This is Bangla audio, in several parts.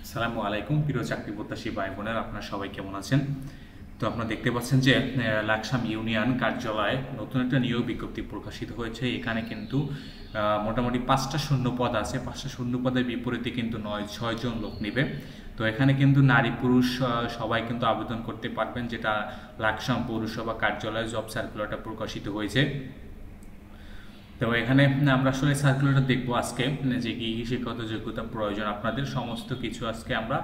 আসসালামু আলাইকুম প্রিয় চাকরি প্রত্যাশী ভাই বোনেরা, আপনারা সবাই কেমন আছেন? তো আপনারা দেখতে পাচ্ছেন যে লাকসাম ইউনিয়ন কার্যালয়ে নতুন একটা নিয়োগ বিজ্ঞপ্তি প্রকাশিত হয়েছে। এখানে কিন্তু মোটামুটি 5টা শূন্য পদ আছে। 5টা শূন্য পদের বিপরীতে কিন্তু 6 জন লোক নেবে। তো এখানে কিন্তু নারী পুরুষ সবাই কিন্তু আবেদন করতে পারবেন, যেটা লাকসাম পৌরসভা কার্যালয়ে জব সার্কুলারটা প্রকাশিত হয়েছে। তো এখানে আমরা আসলে সার্কুলারটা দেখবো আজকে, যে কি শিক্ষাগত যোগ্যতা প্রয়োজন আপনাদের, সমস্ত কিছু আজকে আমরা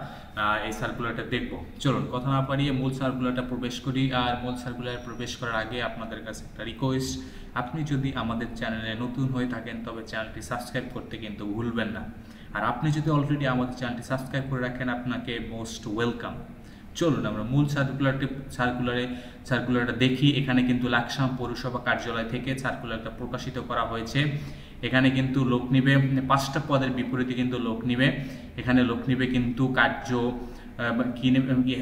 এই সার্কুলারটা দেখবো। চলুন কথা না পারিয়ে মূল সার্কুলারটা প্রবেশ করি। আর মূল সার্কুলার প্রবেশ করার আগে আপনাদের কাছে একটা রিকোয়েস্ট, আপনি যদি আমাদের চ্যানেলে নতুন হয়ে থাকেন তবে চ্যানেলটি সাবস্ক্রাইব করতে কিন্তু ভুলবেন না। আর আপনি যদি অলরেডি আমাদের চ্যানেলটি সাবস্ক্রাইব করে রাখেন, আপনাকে মোস্ট ওয়েলকাম। চলুন আমরা মূল সার্কুলারটা দেখি। এখানে কিন্তু লাকসাম পৌরসভা কার্যালয় থেকে সার্কুলারটা প্রকাশিত করা হয়েছে। এখানে কিন্তু লোক নিবে 5টা পদের বিপরীতে কিন্তু লোক নিবে। এখানে লোক নিবে কিন্তু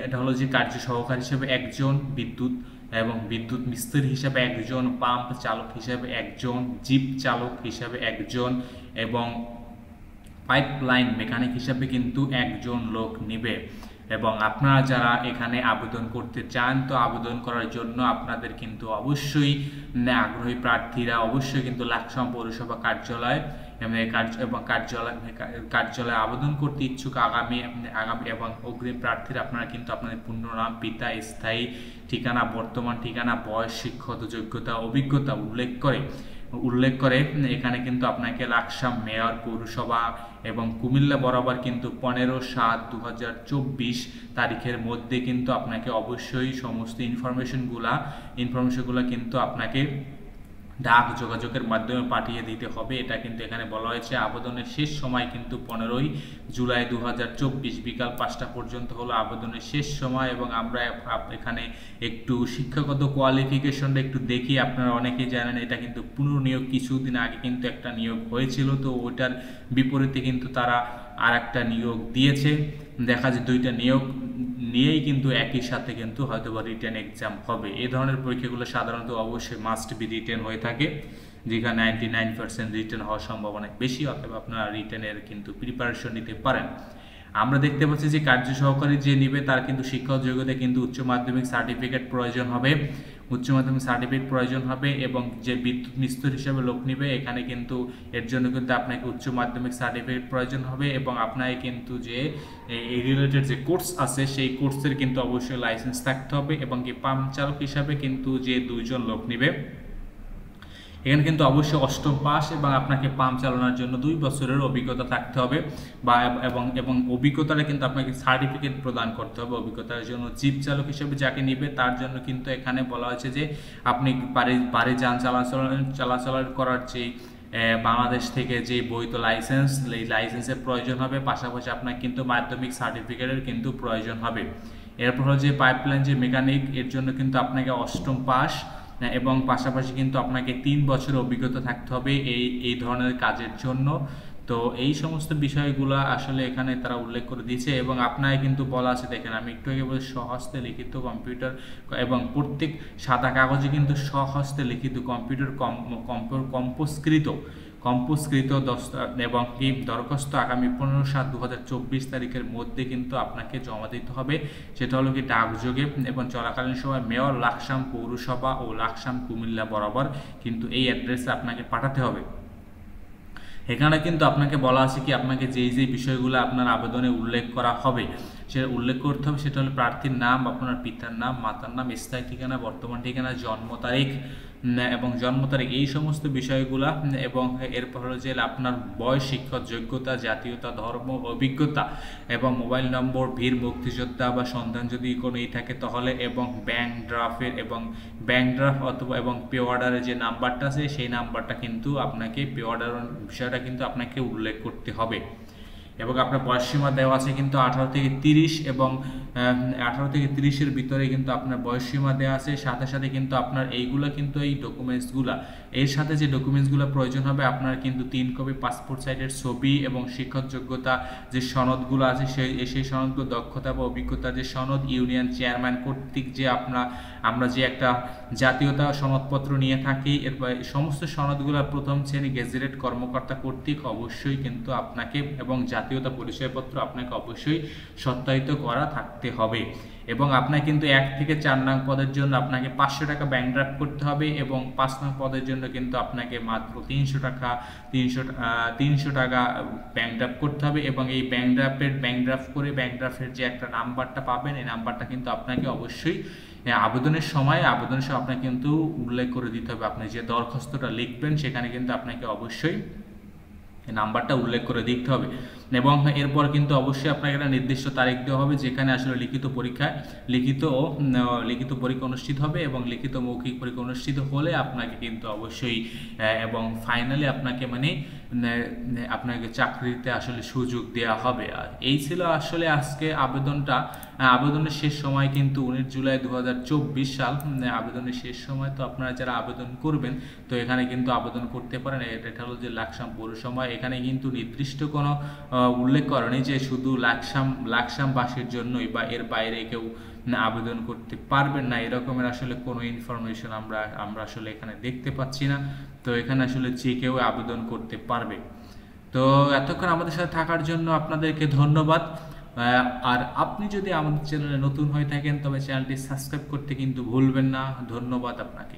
এটা হলো যে কার্য সহকারী হিসেবে একজন, বিদ্যুৎ মিস্ত্রি হিসাবে একজন, পাম্প চালক হিসাবে একজন, জিপ চালক হিসাবে একজন এবং পাইপলাইন মেকানিক হিসাবে কিন্তু একজন লোক নিবে। এবং আপনারা যারা এখানে আবেদন করতে চান, তো আবেদন করার জন্য আপনাদের কিন্তু অবশ্যই আগ্রহী প্রার্থীরা অবশ্যই কিন্তু লাকসাম পৌরসভা কার্যালয় এবং কার্যালয়ে আবেদন করতে ইচ্ছুক আগামী এবং অগ্রিম প্রার্থীরা আপনারা কিন্তু আপনাদের পূর্ণ নাম, পিতা, স্থায়ী ঠিকানা, বর্তমান ঠিকানা, বয়স, শিক্ষাগত যোগ্যতা, অভিজ্ঞতা উল্লেখ করে এখানে কিন্তু আপনাকে লাকসাম মেয়র পৌরসভা এবং কুমিল্লা বরাবর কিন্তু 15/7/2024 তারিখের মধ্যে কিন্তু আপনাকে অবশ্যই সমস্ত ইনফরমেশনগুলো কিন্তু আপনাকে ডাক যোগাযোগের মাধ্যমে পাঠিয়ে দিতে হবে। এটা কিন্তু এখানে বলা হয়েছে। আবেদনের শেষ সময় কিন্তু 15 জুলাই 2024 বিকাল 5টা পর্যন্ত হলো আবেদনের শেষ সময়। এবং আমরা এখানে একটু শিক্ষাগত কোয়ালিফিকেশনটা একটু দেখি। আপনারা অনেকেই জানেন এটা কিন্তু পুনর্নিয়োগ, কিছুদিন আগে কিন্তু একটা নিয়োগ হয়েছিল, তো ওইটার বিপরীতে কিন্তু তারা আর একটা নিয়োগ দিয়েছে। দেখা যায় 2টা নিয়োগ নিয়েই কিন্তু একই সাথে কিন্তু হয়তো বা রিটেন এক্সাম হবে। এই ধরনের পরীক্ষাগুলো সাধারণত অবশ্যই মাস্ট বি রিটেন হয়ে থাকে, যেখানে 99% রিটেন হওয়ার সম্ভাবনা বেশি, অথবা আপনারা রিটেনের কিন্তু প্রিপারেশন নিতে পারেন। আমরা দেখতে পাচ্ছি যে কার্য সহকারী যে নিবে তার কিন্তু শিক্ষাগত যোগ্যতা কিন্তু উচ্চ মাধ্যমিক সার্টিফিকেট প্রয়োজন হবে এবং যে বিদ্যুৎ মিস্ত্রি হিসেবে লোক নিবে এখানে কিন্তু এর জন্য কিন্তু আপনাকে উচ্চ মাধ্যমিক সার্টিফিকেট প্রয়োজন হবে এবং আপনাকে কিন্তু যে এই রিলেটেড যে কোর্স আছে সেই কোর্সের কিন্তু অবশ্যই লাইসেন্স থাকতে হবে। এবং কি পাম্প চালক হিসাবে কিন্তু যে 2 জন লোক নিবে এখানে কিন্তু অবশ্যই 8ম পাস এবং আপনাকে পাম্প চালানোর জন্য 2 বছরের অভিজ্ঞতা থাকতে হবে এবং অভিজ্ঞতাটা কিন্তু আপনাকে সার্টিফিকেট প্রদান করতে হবে অভিজ্ঞতার জন্য। জিপ চালক হিসেবে যাকে নিবে তার জন্য কিন্তু এখানে বলা হয়েছে যে আপনি বাড়ি যান চলাচল করার যে বাংলাদেশ থেকে যে বৈধ লাইসেন্স, এই লাইসেন্সের প্রয়োজন হবে। পাশাপাশি আপনার কিন্তু মাধ্যমিক সার্টিফিকেটের কিন্তু প্রয়োজন হবে। এরপর হচ্ছে পাইপলাইন যে মেকানিক, এর জন্য কিন্তু আপনাকে 8ম পাস এবং পাশাপাশি কিন্তু আপনাকে 3 বছরের অভিজ্ঞতা থাকতে হবে এই ধরনের কাজের জন্য। তো এই সমস্ত বিষয়গুলো আসলে এখানে তারা উল্লেখ করে দিয়েছে এবং আপনাকে কিন্তু বলা আছে, দেখেন আমি একটু আগে বলি স্বহস্তে লিখিত কম্পিউটার এবং প্রত্যেক সাদা কাগজে কিন্তু স্বহস্তে লিখিত কম্পিউটার কম্পোজকৃত এবং কি দরখাস্ত আগামী 15/7/2024 তারিখের মধ্যে কিন্তু আপনাকে জমা দিতে হবে। সেটা হলো কি ডাকযোগে এবং চলাকালীন সময় মেয়র, লাকসাম পৌরসভা ও লাকসাম কুমিল্লা বরাবর কিন্তু এই অ্যাড্রেসে আপনাকে পাঠাতে হবে। এখানে কিন্তু আপনাকে বলা আছে কি আপনাকে যেই বিষয়গুলো আপনার আবেদনে উল্লেখ করা হবে সেটা উল্লেখ করতে হবে। সেটা হলো প্রার্থীর নাম, আপনার পিতার নাম, মাতার নাম, স্থায়ী ঠিকানা, বর্তমান ঠিকানা, জন্ম তারিখ এই সমস্ত বিষয়গুলা এবং এরপর হলো যে আপনার বয়স, শিক্ষাগত যোগ্যতা, জাতীয়তা, ধর্ম, অভিজ্ঞতা এবং মোবাইল নম্বর, বীর মুক্তিযোদ্ধা বা সন্তান যদি কোনো থাকে তাহলে, এবং ব্যাংক ড্রাফট অথবা এবং পে অর্ডারের যে নাম্বারটা আছে সেই নাম্বারটা কিন্তু আপনাকে পে অর্ডারের বিষয়টা কিন্তু আপনাকে উল্লেখ করতে হবে। এবং আপনার বয়সসীমা দেওয়া আছে কিন্তু 18 থেকে 30 এবং 18 থেকে 30-এর ভিতরে কিন্তু আপনার বয়সসীমা দেওয়া আছে। সাথে সাথে কিন্তু আপনার এইগুলো কিন্তু এই ডকুমেন্টসগুলা, এর সাথে যে ডকুমেন্টসগুলো প্রয়োজন হবে আপনার কিন্তু 3 কপি পাসপোর্ট সাইজের ছবি এবং শিক্ষক যোগ্যতা যে সনদগুলো আছে সেই সনদগুলো, দক্ষতা বা অভিজ্ঞতা যে সনদ, ইউনিয়ন চেয়ারম্যান কর্তৃক যে আমরা যে একটা জাতীয়তা সনদপত্র নিয়ে থাকি, এর সমস্ত সনদগুলো প্রথম শ্রেণী গেজেটেড কর্মকর্তা কর্তৃক অবশ্যই কিন্তু আপনাকে, এবং জাতীয়তা পরিচয়পত্র আপনাকে অবশ্যই সত্যায়িত করা থাকতে হবে। এবং আপনাকে কিন্তু 1 থেকে 4 নং পদের জন্য আপনাকে 500 টাকা ব্যাংক ড্রাফট করতে হবে, এবং 5 নং পদের জন্য কিন্তু আপনাকে মাত্র 300 টাকা ব্যাংক ড্রাফট করতে হবে। এবং এই ব্যাংক ড্রাফটের যে একটা নাম্বারটা পাবেন, এই নাম্বারটা কিন্তু আপনাকে অবশ্যই আবেদনের সময় আপনাকে কিন্তু উল্লেখ করে দিতে হবে। আপনি যে দরখাস্তটা লিখবেন সেখানে কিন্তু আপনাকে অবশ্যই নাম্বারটা উল্লেখ করে দিতে হবে। এবং এরপর কিন্তু অবশ্যই আপনাকে একটা নির্দিষ্ট তারিখ দেওয়া হবে যেখানে আসলে লিখিত পরীক্ষা অনুষ্ঠিত হবে, এবং লিখিত মৌখিক পরীক্ষা অনুষ্ঠিত হলে আপনাকে কিন্তু অবশ্যই এবং ফাইনালি আপনাকে চাকরিতে আসলে সুযোগ দেওয়া হবে। আর এই ছিল আসলে আজকে আবেদনের শেষ সময় কিন্তু 19 জুলাই 2024 সাল আবেদনের শেষ সময়। তো আপনারা যারা আবেদন করবেন তো এখানে কিন্তু আবেদন করতে পারেন। এটা হলো যে লাকসাম পৌরসভা, এখানে কিন্তু নির্দিষ্ট কোনো উল্লেখ করেনি যে শুধু লাকসামবাসীর জন্যই বা এর বাইরে কেউ আবেদন করতে পারবেন না, এরকমের আসলে কোনো ইনফরমেশন আমরা আসলে এখানে দেখতে পাচ্ছি না। তো এখানে আসলে যে কেউ আবেদন করতে পারবে। তো এতক্ষণ আমাদের সাথে থাকার জন্য আপনাদেরকে ধন্যবাদ। আর আপনি যদি আমাদের চ্যানেলে নতুন হয়ে থাকেন তবে চ্যানেলটি সাবস্ক্রাইব করতে কিন্তু ভুলবেন না। ধন্যবাদ আপনাকে।